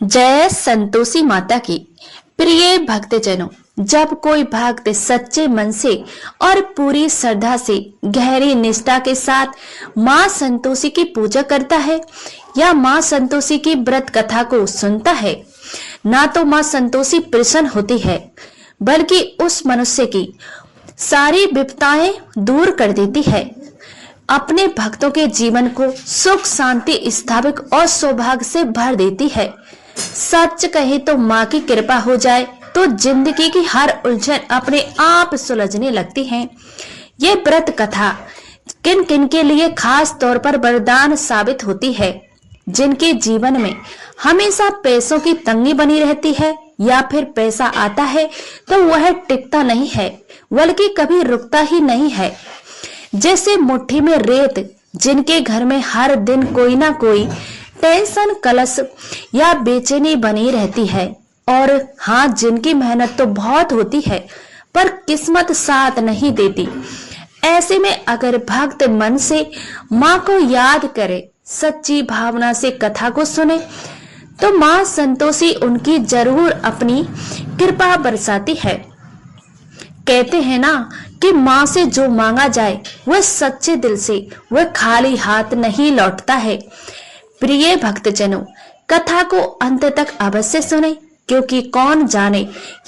जय संतोषी माता की। प्रिय भक्तजनों, जब कोई भक्त सच्चे मन से और पूरी श्रद्धा से गहरी निष्ठा के साथ माँ संतोषी की पूजा करता है या माँ संतोषी की व्रत कथा को सुनता है, ना तो माँ संतोषी प्रसन्न होती है बल्कि उस मनुष्य की सारी विपदाएं दूर कर देती है, अपने भक्तों के जीवन को सुख शांति स्थापित और सौभाग्य से भर देती है। सच कहे तो माँ की कृपा हो जाए तो जिंदगी की हर उलझन अपने आप सुलझने लगती है। ये व्रत कथा किन किन के लिए खास तौर पर वरदान साबित होती है, जिनके जीवन में हमेशा पैसों की तंगी बनी रहती है या फिर पैसा आता है तो वह टिकता नहीं है बल्कि कभी रुकता ही नहीं है। जैसे मुट्ठी में रेत, जिनके घर में हर दिन कोई ना कोई टेंशन, कलश या बेचैनी बनी रहती है, और हाँ, जिनकी मेहनत तो बहुत होती है पर किस्मत साथ नहीं देती। ऐसे में अगर भक्त मन से माँ को याद करे, सच्ची भावना से कथा को सुने, तो माँ संतोषी उनकी जरूर अपनी कृपा बरसाती है। कहते हैं ना कि माँ से जो मांगा जाए वह सच्चे दिल से, वह खाली हाथ नहीं लौटता है। प्रिय भक्तजनों, कथा को अंत तक अवश्य सुने, क्योंकि कौन जाने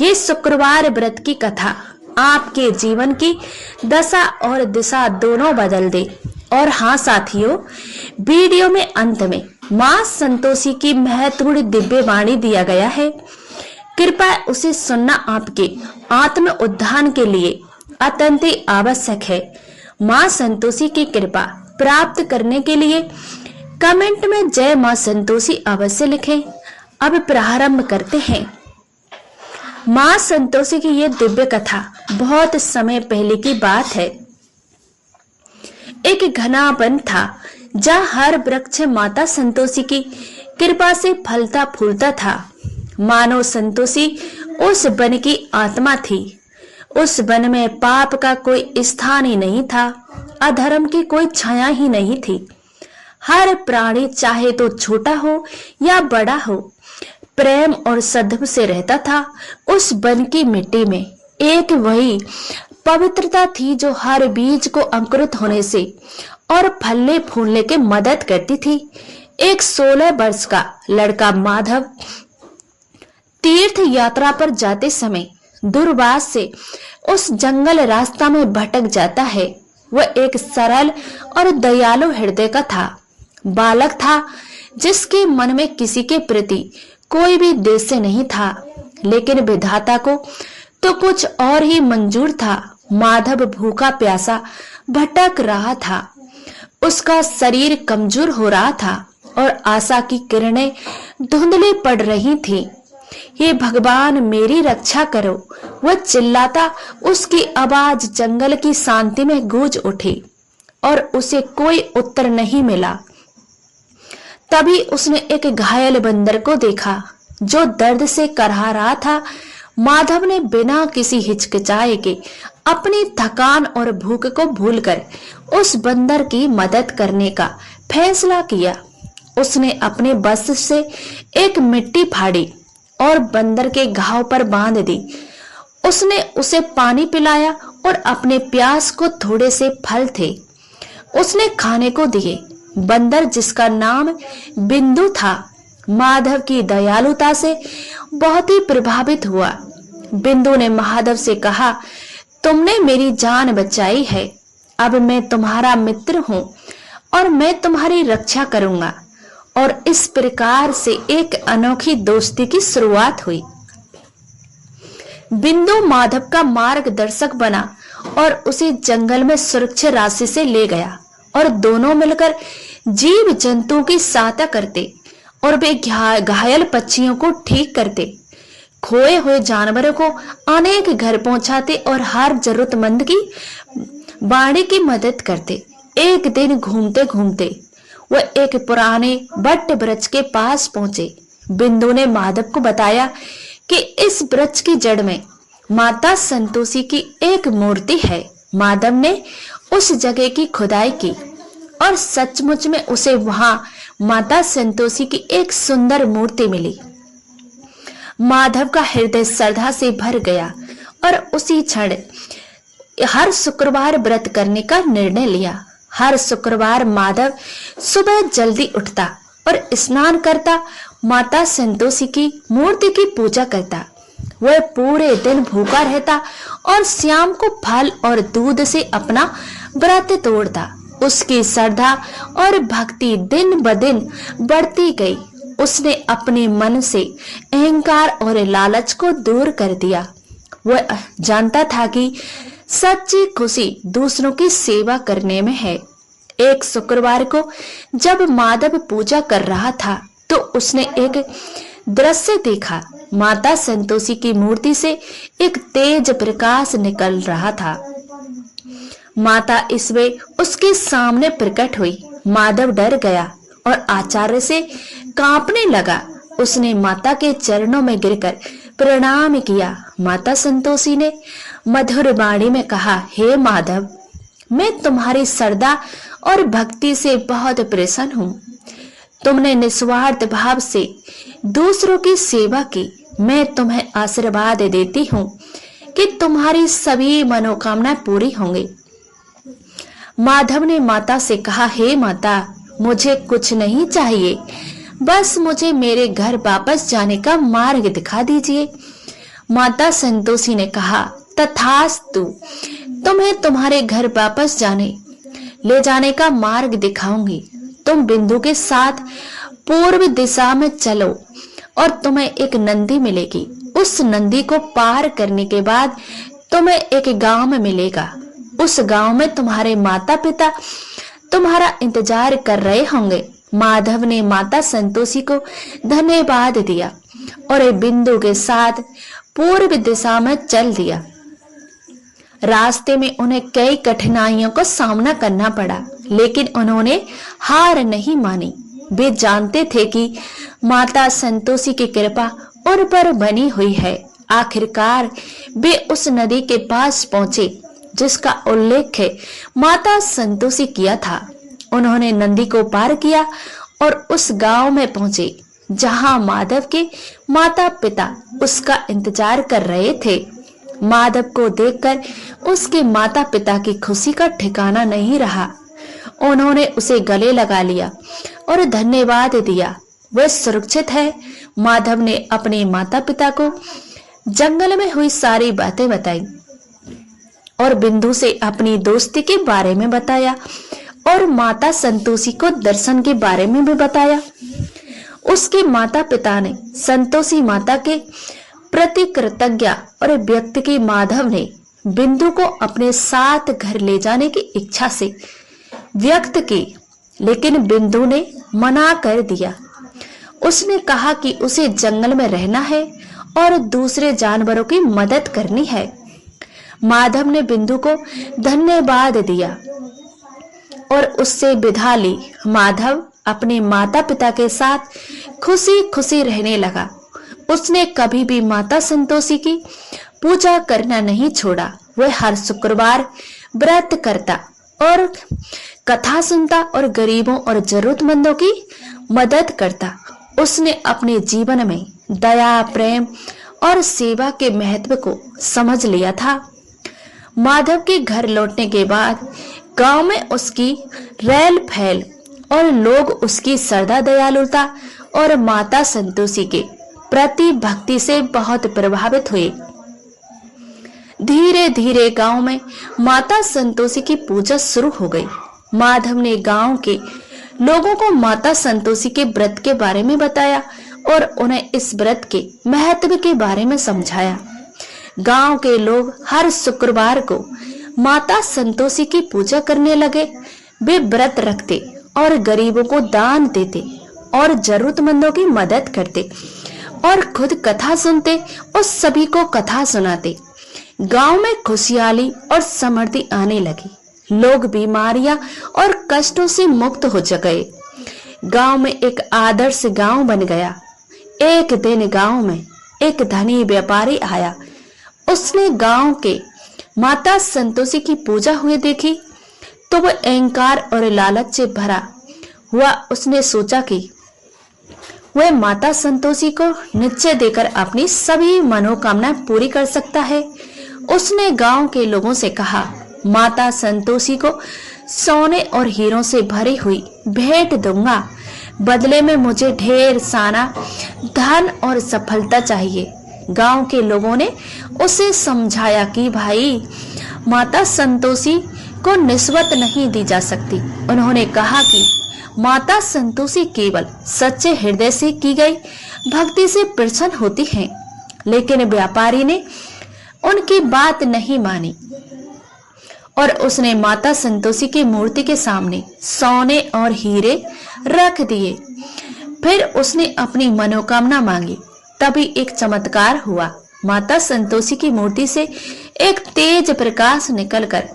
ये शुक्रवार व्रत की कथा आपके जीवन की दशा और दिशा दोनों बदल दे। और हाँ साथियों, वीडियो में अंत में माँ संतोषी की महत्वपूर्ण दिव्य वाणी दिया गया है। कृपया उसे सुनना आपके आत्म उद्धार के लिए अत्यंत आवश्यक है। माँ संतोषी की कृपा प्राप्त करने के लिए कमेंट में जय माँ संतोषी अवश्य लिखें। अब प्रारंभ करते हैं। माँ संतोषी की यह दिव्य कथा बहुत समय पहले की बात है। एक घना वन था जहाँ हर वृक्ष माता संतोषी की कृपा से फलता फूलता था। मानो संतोषी उस वन की आत्मा थी। उस वन में पाप का कोई स्थान ही नहीं था, अधर्म की कोई छाया ही नहीं थी। हर प्राणी चाहे तो छोटा हो या बड़ा हो, प्रेम और सद्भाव से रहता था। उस वन की मिट्टी में एक वही पवित्रता थी जो हर बीज को अंकुरित होने से और फलने फूलने के मदद करती थी। एक 16 वर्ष का लड़का माधव तीर्थ यात्रा पर जाते समय दुर्वास से उस जंगल रास्ता में भटक जाता है। वह एक सरल और दयालु हृदय का था, बालक था जिसके मन में किसी के प्रति कोई भी द्वेष नहीं था, लेकिन विधाता को तो कुछ और ही मंजूर था। माधव भूखा प्यासा भटक रहा था, उसका शरीर कमजोर हो रहा था और आशा की किरणें धुंधली पड़ रही थी। हे भगवान, मेरी रक्षा करो, वह चिल्लाता। उसकी आवाज जंगल की शांति में गूंज उठी और उसे कोई उत्तर नहीं मिला। तभी उसने एक घायल बंदर को देखा जो दर्द से करहा रहा था। माधव ने बिना किसी हिचकिचाए के अपनी थकान और भूख को भूलकर उस बंदर की मदद करने का फैसला किया। उसने अपने बस से एक मिट्टी फाड़ी और बंदर के घाव पर बांध दी। उसने उसे पानी पिलाया और अपने प्यास को थोड़े से फल थे उसने खाने को दिए। बंदर, जिसका नाम बिंदु था, माधव की दयालुता से बहुत ही प्रभावित हुआ। बिंदु ने माधव से कहा, तुमने मेरी जान बचाई है, अब मैं तुम्हारा मित्र हूँ और मैं तुम्हारी रक्षा करूंगा। और इस प्रकार से एक अनोखी दोस्ती की शुरुआत हुई। बिंदु माधव का मार्गदर्शक बना और उसे जंगल में सुरक्षित रास्ते से ले गया और दोनों मिलकर जीव जंतुओं की सहायता करते और वे घायल पक्षियों को ठीक करते, खोए हुए जानवरों को अनेक घर पहुंचाते और हर जरूरतमंद की बाड़ी की मदद करते। एक दिन घूमते घूमते वह एक पुराने वट वृक्ष के पास पहुंचे। बिंदु ने माधव को बताया कि इस वृक्ष की जड़ में माता संतोषी की एक मूर्ति है। माधव ने उस जगह की खुदाई की और सचमुच में उसे वहां माता संतोषी की एक सुंदर मूर्ति मिली। माधव का हृदय श्रद्धा से भर गया और उसी क्षण हर शुक्रवार व्रत करने का निर्णय लिया। हर शुक्रवार माधव सुबह जल्दी उठता और स्नान करता, माता संतोषी की मूर्ति की पूजा करता। वह पूरे दिन भूखा रहता और शाम को फल और दूध से अपना व्रत तोड़ता। उसकी श्रद्धा और भक्ति दिन ब दिन बढ़ती गई। उसने अपने मन से अहंकार और लालच को दूर कर दिया। वह जानता था कि सच्ची खुशी दूसरों की सेवा करने में है। एक शुक्रवार को जब माधव पूजा कर रहा था तो उसने एक दृश्य देखा। माता संतोषी की मूर्ति से एक तेज प्रकाश निकल रहा था। माता इसमें उसके सामने प्रकट हुई। माधव डर गया और आश्चर्य से कांपने लगा। उसने माता के चरणों में गिरकर प्रणाम किया। माता संतोषी ने मधुर वाणी में कहा, हे माधव, मैं तुम्हारी श्रद्धा और भक्ति से बहुत प्रसन्न हूँ। तुमने निस्वार्थ भाव से दूसरों की सेवा की। मैं तुम्हें आशीर्वाद देती हूँ कि तुम्हारी सभी मनोकामनाएं पूरी होंगी। माधव ने माता से कहा, हे माता, मुझे कुछ नहीं चाहिए, बस मुझे मेरे घर वापस जाने का मार्ग दिखा दीजिए। माता संतोषी ने कहा, तथास्तु, तुम्हें तुम्हारे घर वापस ले जाने का मार्ग दिखाऊंगी। तुम बिंदु के साथ पूर्व दिशा में चलो और तुम्हें एक नंदी मिलेगी। उस नंदी को पार करने के बाद तुम्हें एक गांव मिलेगा। उस गांव में तुम्हारे माता पिता तुम्हारा इंतजार कर रहे होंगे। माधव ने माता संतोषी को धन्यवाद दिया और बिंदु के साथ पूर्व दिशा में चल दिया। रास्ते में उन्हें कई कठिनाइयों का सामना करना पड़ा, लेकिन उन्होंने हार नहीं मानी। वे जानते थे कि माता संतोषी की कृपा उन पर बनी हुई है। आखिरकार वे उस नदी के पास पहुंचे जिसका उल्लेख माता संतोषी किया था। उन्होंने नदी को पार किया और उस गांव में पहुंचे जहां माधव के माता पिता उसका इंतजार कर रहे थे। माधव को देखकर उसके माता पिता की खुशी का ठिकाना नहीं रहा। उन्होंने उसे गले लगा लिया और धन्यवाद दिया। वह सुरक्षित है। माधव ने अपने माता पिता को जंगल में हुई सारी बातें बताई और बिंदु से अपनी दोस्ती के बारे में बताया और माता संतोषी को दर्शन के बारे में भी बताया। उसके माता पिता ने संतोषी माता के प्रति कृतज्ञ और व्यक्त की। माधव ने बिंदु को अपने साथ घर ले जाने की इच्छा से व्यक्त की, लेकिन बिंदु ने मना कर दिया। उसने कहा कि उसे जंगल में रहना है और दूसरे जानवरों की मदद करनी है। माधव ने बिंदु को धन्यवाद दिया और उससे विदा ली। माधव अपने माता पिता के साथ खुशी खुशी रहने लगा। उसने कभी भी माता संतोषी की पूजा करना नहीं छोड़ा। वह हर शुक्रवार व्रत करता और कथा सुनता और गरीबों और जरूरतमंदों की मदद करता। उसने अपने जीवन में दया, प्रेम और सेवा के महत्व को समझ लिया था। माधव के घर लौटने के बाद गांव में उसकी रेल फैल और लोग उसकी श्रद्धा, दयालुता और माता संतोषी के प्रति भक्ति से बहुत प्रभावित हुए। धीरे धीरे गांव में माता संतोषी की पूजा शुरू हो गई। माधव ने गांव के लोगों को माता संतोषी के व्रत के बारे में बताया और उन्हें इस व्रत के महत्व के बारे में समझाया। गांव के लोग हर शुक्रवार को माता संतोषी की पूजा करने लगे। वे व्रत रखते और गरीबों को दान देते और जरूरतमंदों की मदद करते और खुद कथा सुनते और सभी को कथा सुनाते। गांव में खुशहाली और समृद्धि आने लगी। लोग बीमारियां और कष्टों से मुक्त हो गए। गांव में एक आदर्श गांव बन गया। एक दिन गांव में एक धनी व्यापारी आया। उसने गांव के माता संतोषी की पूजा हुए देखी तो वह अहंकार और लालच से भरा हुआ उसने सोचा कि वह माता संतोषी को निश्चय देकर अपनी सभी मनोकामनाएं पूरी कर सकता है। उसने गांव के लोगों से कहा, माता संतोषी को सोने और हीरों से भरी हुई भेंट दूंगा, बदले में मुझे ढेर सारा धन और सफलता चाहिए। गांव के लोगों ने उसे समझाया कि भाई, माता संतोषी को निस्बत नहीं दी जा सकती। उन्होंने कहा कि माता संतोषी केवल सच्चे हृदय से की गई भक्ति से प्रसन्न होती हैं। लेकिन व्यापारी ने उनकी बात नहीं मानी और उसने माता संतोषी की मूर्ति के सामने सोने और हीरे रख दिए। फिर उसने अपनी मनोकामना मांगी। तभी एक चमत्कार हुआ। माता संतोषी की मूर्ति से एक तेज प्रकाश निकलकर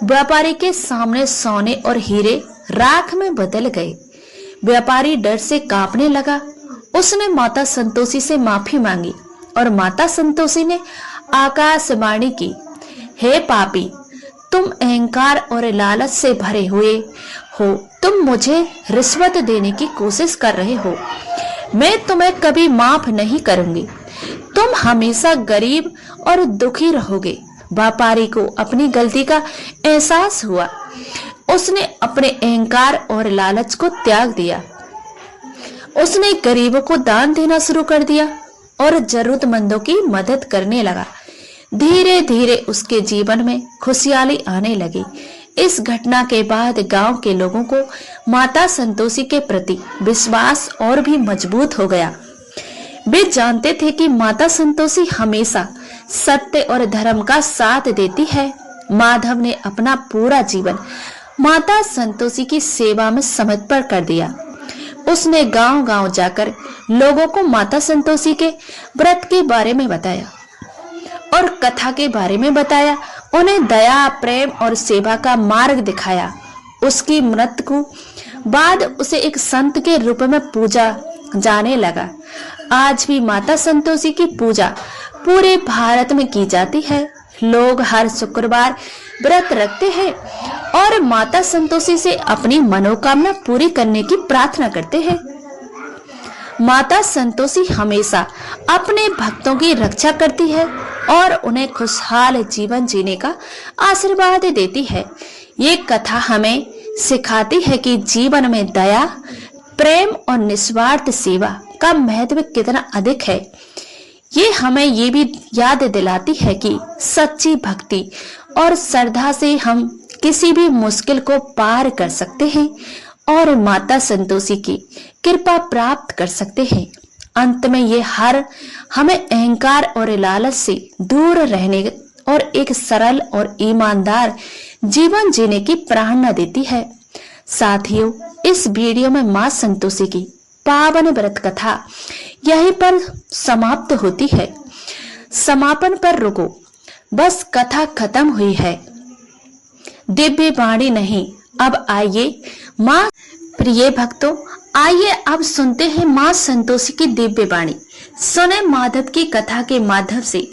व्यापारी के सामने सोने और हीरे राख में बदल गए। व्यापारी डर से कांपने लगा। उसने माता संतोषी से माफी मांगी और माता संतोषी ने आकाशवाणी की, हे पापी, तुम अहंकार और लालच से भरे हुए हो। तुम मुझे रिश्वत देने की कोशिश कर रहे हो। मैं तुम्हें कभी माफ नहीं करूंगी। तुम हमेशा गरीब और दुखी रहोगे। व्यापारी को अपनी गलती का एहसास हुआ। उसने अपने अहंकार और लालच को त्याग दिया। उसने गरीबों को दान देना शुरू कर दिया और जरूरतमंदों की मदद करने लगा। धीरे धीरे उसके जीवन में खुशहाली आने लगी। इस घटना के बाद गांव के लोगों को माता संतोषी के प्रति विश्वास और भी मजबूत हो गया। वे जानते थे कि माता संतोषी हमेशा सत्य और धर्म का साथ देती है। माधव ने अपना पूरा जीवन माता संतोषी की सेवा में समर्पण कर दिया। उसने गांव-गांव जाकर लोगों को माता संतोषी के व्रत के बारे में बताया और कथा के बारे में बताया। उन्हें दया, प्रेम और सेवा का मार्ग दिखाया। उसकी मृत्यु बाद उसे एक संत के रूप में पूजा जाने लगा। आज भी माता संतोषी की पूजा पूरे भारत में की जाती है। लोग हर शुक्रवार व्रत रखते हैं और माता संतोषी से अपनी मनोकामना पूरी करने की प्रार्थना करते हैं। माता संतोषी हमेशा अपने भक्तों की रक्षा करती है और उन्हें खुशहाल जीवन जीने का आशीर्वाद देती है। ये कथा हमें सिखाती है कि जीवन में दया, प्रेम और निस्वार्थ सेवा का महत्व कितना अधिक है। ये हमें ये भी याद दिलाती है कि सच्ची भक्ति और श्रद्धा से हम किसी भी मुश्किल को पार कर सकते हैं और माता संतोषी की कृपा प्राप्त कर सकते हैं। अंत में ये हमें अहंकार और लालच से दूर रहने और एक सरल और ईमानदार जीवन जीने की प्रेरणा देती है। साथियों, इस वीडियो में मां संतोषी की पावन व्रत कथा यहीं पर समाप्त होती है। समापन पर रुको, बस कथा खत्म हुई है, दिव्य वाणी नहीं। अब आइए मां, प्रिय भक्तों, आइए अब सुनते हैं मां संतोषी की दिव्य वाणी। सुने माधव की कथा के माध्यम से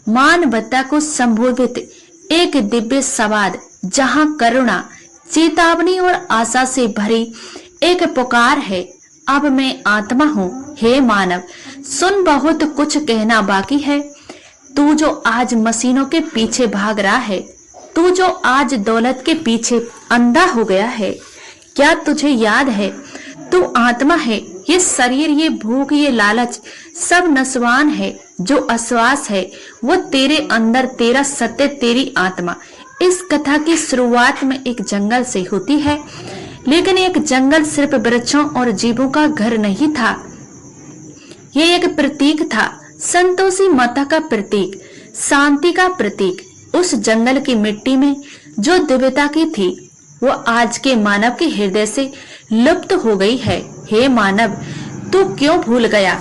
मानवता को संबोधित एक दिव्य संवाद, जहां करुणा, चेतावनी और आशा से भरी एक पुकार है। अब मैं आत्मा हूँ, हे मानव, सुन, बहुत कुछ कहना बाकी है। तू जो आज मशीनों के पीछे भाग रहा है, तू जो आज दौलत के पीछे अंधा हो गया है, क्या तुझे याद है तू आत्मा है? ये शरीर, ये भूख, ये लालच सब नस्वान है। जो आश्वास है वो तेरे अंदर, तेरा सत्य, तेरी आत्मा। इस कथा की शुरुआत में एक जंगल से होती है, लेकिन एक जंगल सिर्फ वृक्षों और जीवों का घर नहीं था। ये एक प्रतीक था, संतोषी माता का प्रतीक, शांति का प्रतीक। उस जंगल की मिट्टी में जो दिव्यता की थी, वो आज के मानव के हृदय से लुप्त हो गई है। हे मानव, तू क्यों भूल गया?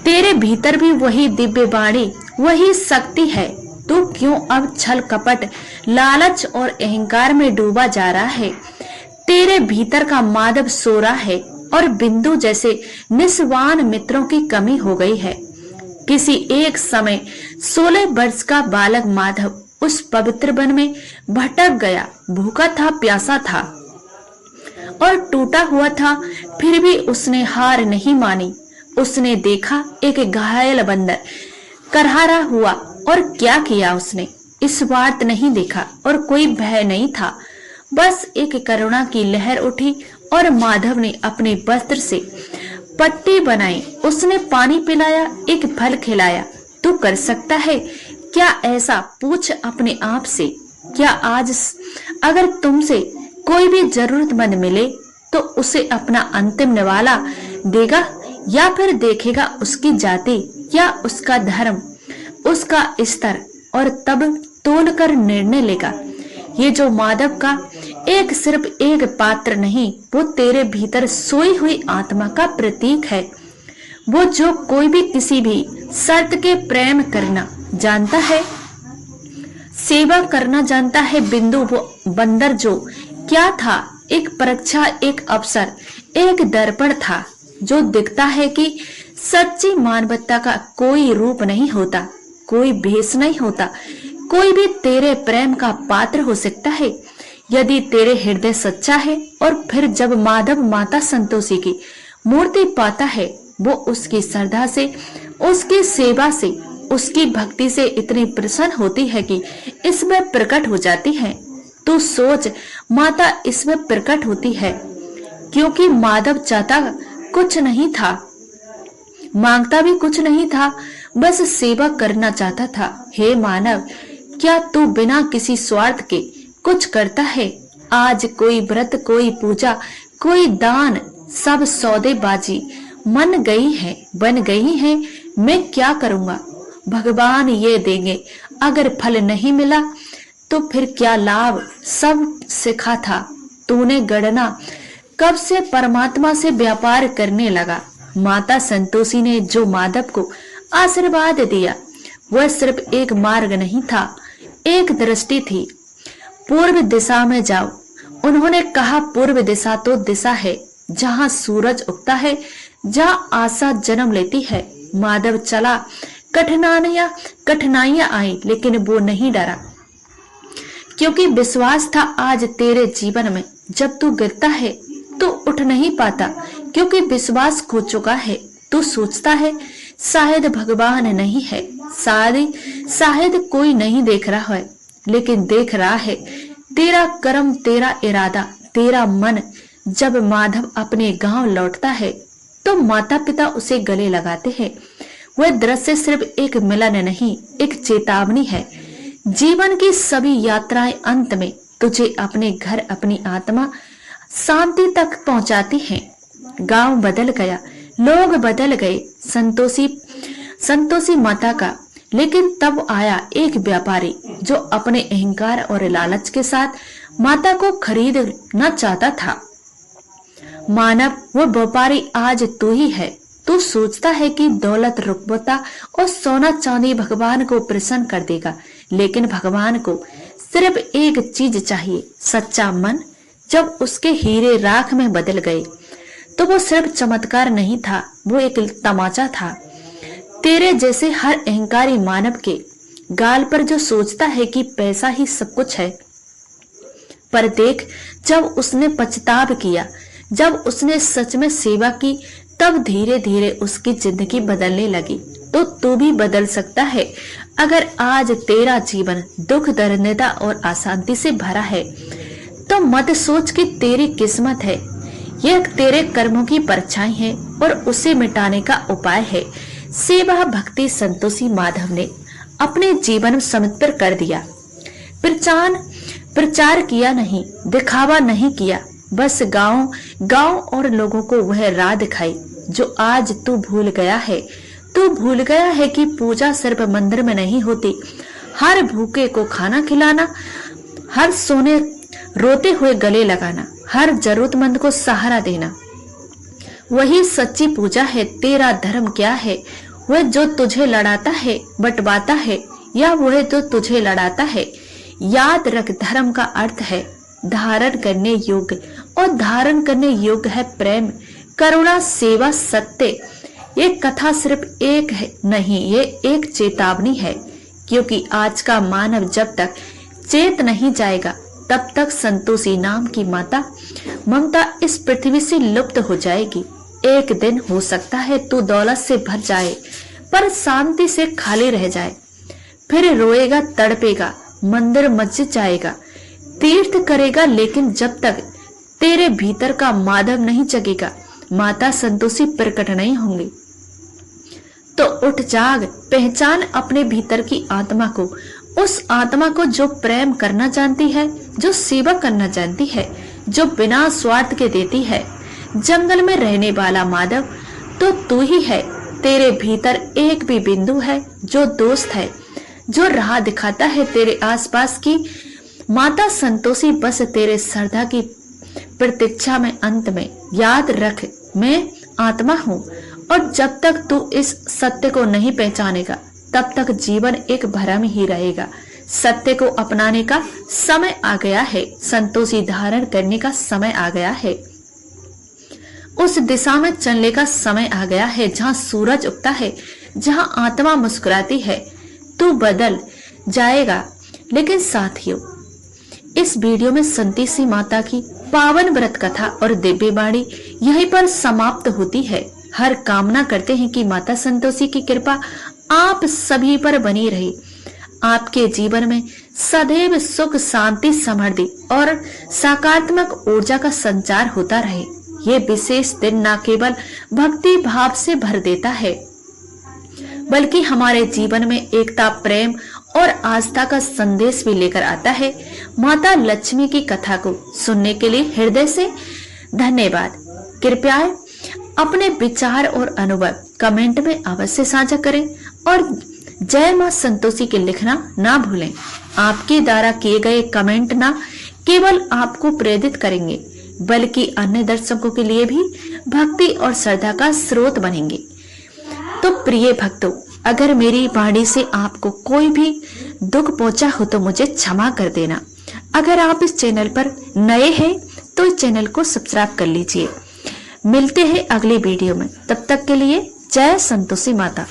तेरे भीतर भी वही दिव्य वाणी, वही शक्ति है। तू क्यों अब छल कपट, लालच और अहंकार में डूबा जा रहा है? तेरे भीतर का माधव सो रहा है और बिंदु जैसे निस्वान मित्रों की कमी हो गई है। किसी एक समय 16 वर्ष का बालक माधव उस पवित्र वन में भटक गया। भूखा था, प्यासा था और टूटा हुआ था, फिर भी उसने हार नहीं मानी। उसने देखा एक घायल बंदर करहारा हुआ, और क्या किया उसने? इस स्वार्थ नहीं देखा और कोई भय नहीं था, बस एक करुणा की लहर उठी और माधव ने अपने वस्त्र से पट्टी बनाई, उसने पानी पिलाया, एक फल खिलाया। तू कर सकता है क्या ऐसा? पूछ अपने आप से। क्या आज अगर तुमसे कोई भी जरूरतमंद मिले तो उसे अपना अंतिम निवाला देगा, या फिर देखेगा उसकी जाति या उसका धर्म, उसका स्तर, और तब तोल कर निर्णय लेगा? ये जो माधव का एक सिर्फ एक पात्र नहीं, वो तेरे भीतर सोई हुई आत्मा का प्रतीक है। वो जो कोई भी किसी भी शर्त के प्रेम करना जानता है, सेवा करना जानता है। बिंदु वो बंदर जो क्या था? एक परीक्षा, एक अवसर, एक दर्पण था, जो दिखता है कि सच्ची मानवता का कोई रूप नहीं होता, कोई भेष नहीं होता, कोई भी तेरे प्रेम का पात्र हो सकता है यदि तेरे हृदय सच्चा है। और फिर जब माधव माता संतोषी की मूर्ति पाता है, वो उसकी श्रद्धा से, उसकी सेवा से, उसकी भक्ति से इतनी प्रसन्न होती है कि इसमें प्रकट हो जाती है। तू सोच, माता इसमें प्रकट होती है क्योंकि माधव चाहता कुछ नहीं था, मांगता भी कुछ नहीं था, बस सेवा करना चाहता था। हे मानव, क्या तू बिना किसी स्वार्थ के कुछ करता है? आज कोई व्रत, कोई पूजा, कोई दान, सब सौदेबाजी मन गई है, बन गई है। मैं क्या करूंगा? भगवान ये देंगे, अगर फल नहीं मिला तो फिर क्या लाभ? सब सीखा था तूने गणना, कब से परमात्मा से व्यापार करने लगा। माता संतोषी ने जो माधव को आशीर्वाद दिया, वह सिर्फ एक मार्ग नहीं था, एक दृष्टि थी। पूर्व दिशा में जाओ, उन्होंने कहा। पूर्व दिशा तो दिशा है जहाँ सूरज उगता है, जहाँ आशा जन्म लेती है। माधव चला, कठिनाइयां आई, लेकिन वो नहीं डरा, क्योंकि विश्वास था आज तेरे जीवन में जब तू गिरता है तो उठ नहीं पाता, क्योंकि विश्वास खो चुका है। तू सोचता है शायद भगवान नहीं है, शायद कोई नहीं देख रहा है, लेकिन देख रहा है तेरा कर्म, तेरा इरादा, तेरा मन। जब माधव अपने गांव लौटता है तो माता पिता उसे गले लगाते हैं। वह दृश्य सिर्फ एक मिलन नहीं, एक चेतावनी है। जीवन की सभी यात्राएं अंत में तुझे अपने घर, अपनी आत्मा शांति तक पहुंचाती हैं। गांव बदल गया, लोग बदल गए, संतोषी माता का। लेकिन तब आया एक व्यापारी जो अपने अहंकार और लालच के साथ माता को खरीदना चाहता था। मानव, वो व्यापारी आज तू ही है। तू सोचता है कि दौलत, रुतबा और सोना चांदी भगवान को प्रसन्न कर देगा, लेकिन भगवान को सिर्फ एक चीज चाहिए, सच्चा मन। जब उसके हीरे राख में बदल गए तो वो सिर्फ चमत्कार नहीं था, वो एक तमाचा था। तेरे जैसे हर अहंकारी मानव के गाल पर जो सोचता है कि पैसा ही सब कुछ है। पर देख, जब उसने पछताव किया, जब उसने सच में सेवा की, तब धीरे धीरे उसकी जिंदगी बदलने लगी। तो तू भी बदल सकता है। अगर आज तेरा जीवन दुख, दरिद्रता और अशांति से भरा है तो मत सोच कि तेरी किस्मत है। यह तेरे कर्मों की परछाई है और उसे मिटाने का उपाय है। सेवा भक्ति संतोषी माधव ने अपने जीवन समर्पित कर दिया। प्रचार किया नहीं, दिखावा नहीं किया, बस गांव और लोगों को वह राह दिखाई जो आज तू भूल गया है। तू भूल गया है कि पूजा सिर्फ मंदिर में नहीं होती। हर भूखे को खाना खिलाना, हर सोने रोते हुए गले लगाना, हर जरूरतमंद को सहारा देना, वही सच्ची पूजा है। तेरा धर्म क्या है? वह जो तुझे लड़ाता है, बंटवाता है, या वह जो तुझे लड़ाता है? याद रख, धर्म का अर्थ है धारण करने योग्य, और धारण करने योग्य है प्रेम, करुणा, सेवा, सत्य। ये कथा सिर्फ एक है नहीं, ये एक चेतावनी है, क्योंकि आज का मानव जब तक चेत नहीं जाएगा तब तक संतोषी नाम की माता ममता इस पृथ्वी से लुप्त हो जाएगी। एक दिन हो सकता है तू दौलत से भर जाए पर शांति से खाली रह जाए। फिर रोएगा, तड़पेगा, मंदिर मस्जिद जाएगा, तीर्थ करेगा, लेकिन जब तक तेरे भीतर का माधव नहीं जगेगा, माता संतोषी प्रकट नहीं होंगी। तो उठ जाग, पहचान अपने भीतर की आत्मा को, उस आत्मा को जो प्रेम करना जानती है, जो सेवा करना जानती है, जो बिना स्वार्थ के देती है। जंगल में रहने वाला माधव तो तू ही है। तेरे भीतर एक भी बिंदु है जो दोस्त है, जो राह दिखाता है तेरे आसपास की। माता संतोषी बस तेरे श्रद्धा की प्रतीक्षा में। अंत में याद रख, मैं आत्मा हूँ, और जब तक तू इस सत्य को नहीं पहचानेगा तब तक जीवन एक भ्रम ही रहेगा। सत्य को अपनाने का समय आ गया है, संतोषी धारण करने का समय आ गया है, उस दिशा में चलने का समय आ गया है जहाँ सूरज उगता है, जहाँ आत्मा मुस्कुराती है। तू बदल जाएगा। लेकिन साथियों, इस वीडियो में संतोषी माता की पावन व्रत कथा और दिव्य वाणी यहीं पर समाप्त होती है। हर कामना करते हैं कि माता संतोषी की कृपा आप सभी पर बनी रहे, आपके जीवन में सदैव सुख, शांति, समृद्धि और सकारात्मक ऊर्जा का संचार होता रहे। ये विशेष दिन न केवल भक्ति भाव से भर देता है, बल्कि हमारे जीवन में एकता, प्रेम और आस्था का संदेश भी लेकर आता है। माता लक्ष्मी की कथा को सुनने के लिए हृदय से धन्यवाद। कृपया अपने विचार और अनुभव कमेंट में अवश्य साझा करें और जय मां संतोषी के लिखना ना भूलें। आपके द्वारा किए गए कमेंट ना केवल आपको प्रेरित करेंगे, बल्कि अन्य दर्शकों के लिए भी भक्ति और श्रद्धा का स्रोत बनेंगे। तो प्रिय भक्तों, अगर मेरी वाणी से आपको कोई भी दुख पहुंचा हो तो मुझे क्षमा कर देना। अगर आप इस चैनल पर नए हैं तो इस चैनल को सब्सक्राइब कर लीजिए। मिलते हैं अगले वीडियो में, तब तक के लिए जय संतोषी माता।